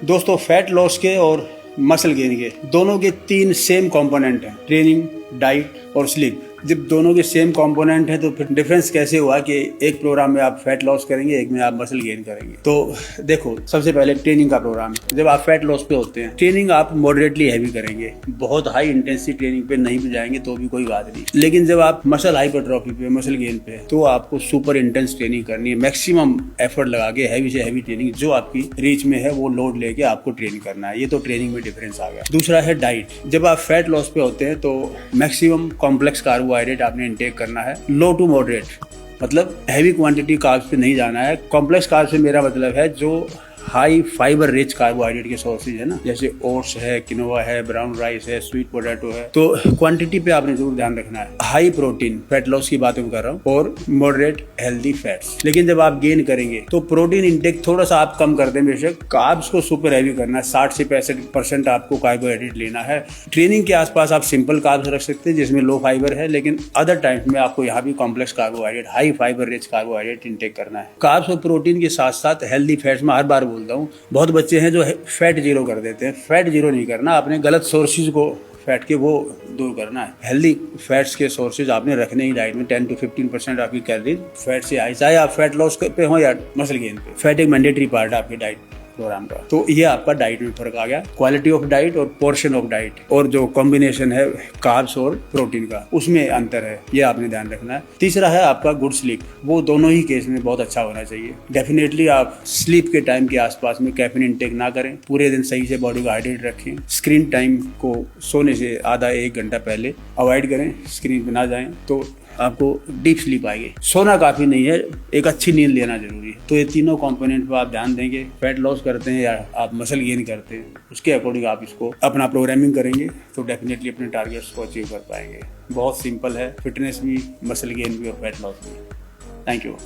दोस्तों fat loss के और मसल गेन के दोनों के 3 सेम कंपोनेंट हैं, ट्रेनिंग, डाइट और स्लीप। जब दोनों के सेम कंपोनेंट है तो फिर डिफरेंस कैसे हुआ कि एक प्रोग्राम में आप फैट लॉस करेंगे, एक में आप मसल गेन करेंगे। तो देखो, सबसे पहले ट्रेनिंग का प्रोग्राम है। जब आप फैट लॉस पे होते हैं, ट्रेनिंग आप मॉडरेटली हैवी करेंगे, बहुत हाई इंटेंसिटी ट्रेनिंग पे नहीं भी जाएंगे तो भी कोई बात नहीं। लेकिन जब आप मसल हाइपरट्रॉफी पे, मसल गेन पे, तो आपको सुपर इंटेंस ट्रेनिंग करनी है, मैक्सिमम एफर्ट लगा के हैवी से हैवी ट्रेनिंग जो आपकी रीच में है वो लोड लेके आपको ट्रेन करना है। ये तो ट्रेनिंग में डिफरेंस आ गया। दूसरा है डाइट। जब आप फैट लॉस पे होते हैं तो मैक्सिमम कॉम्प्लेक्स कार्बोहाइड्रेट आपने इंटेक करना है, लो टू मॉडरेट, मतलब हैवी क्वांटिटी कार्ब्स पे नहीं जाना है। कॉम्प्लेक्स कार्ब से मेरा मतलब है जो हाई फाइबर रिच कार्बोहाइड्रेट के सोर्सेज है ना, जैसे ओट्स है, किनोवा है, ब्राउन राइस है, स्वीट पोटैटो है। तो क्वांटिटी पे आपने जरूर ध्यान रखना है। हाई प्रोटीन, फैट लॉस की बात मैं कर रहा हूँ, और मॉडरेट हेल्दी फैट्स। लेकिन जब आप गेन करेंगे तो प्रोटीन इंटेक थोड़ा सा आप कम कर दें बेशक, कार्ब्स को सुपर हैवी करना है। 60 से 65% आपको कार्बोहाइड्रेट लेना है। ट्रेनिंग के आसपास आप सिंपल कार्ब्स रख सकते हैं जिसमें लो फाइबर है, लेकिन अदर टाइम्स में आपको यहाँ भी complex carbohydrate, high fibre rich carbohydrate intake करना है। कार्ब्स और प्रोटीन के साथ साथ हेल्दी फैट्स में हर बार बोलता हूँ, बहुत बच्चे हैं जो फैट जीरो कर देते हैं। फैट जीरो नहीं करना, आपने गलत सोर्सेज को फैट के वो दूर करना है। हेल्दी फैट्स के सोर्सेज आपने रखने ही डाइट में। 10 to 15% आपकी कैलोरीज फैट से आए, चाहे आप फैट लॉस पे हो या मसल गेन पे। फैट एक मैंडेटरी पार्ट है आपकी डाइट प्रोग्राम का। तो ये आपका डाइट में फर्क आ गया, क्वालिटी ऑफ डाइट और पोर्शन ऑफ डाइट, और जो कॉम्बिनेशन है कार्ब्स और प्रोटीन का, उसमें अंतर है, ये आपने ध्यान रखना है। तीसरा है आपका गुड स्लीप। वो दोनों ही केस में बहुत अच्छा होना चाहिए। डेफिनेटली आप स्लीप के टाइम के आसपास में कैफीन इंटेक ना करें, पूरे दिन सही से बॉडी को हाइड्रेट रखें। स्क्रीन टाइम को सोने से आधा 1 घंटा पहले अवॉइड करें, स्क्रीन पे ना जाएं, तो आपको डीप स्लीप आएगी। सोना काफी नहीं है, एक अच्छी नींद लेना जरूरी है। तो ये तीनों कंपोनेंट पर आप ध्यान देंगे। फैट लॉस करते हैं या आप मसल गेन करते हैं, उसके अकॉर्डिंग आप इसको अपना प्रोग्रामिंग करेंगे तो डेफिनेटली अपने टारगेट्स को अचीव कर पाएंगे। बहुत सिंपल है, फिटनेस भी, मसल गेन भी और फैट लॉस भी। Thank you.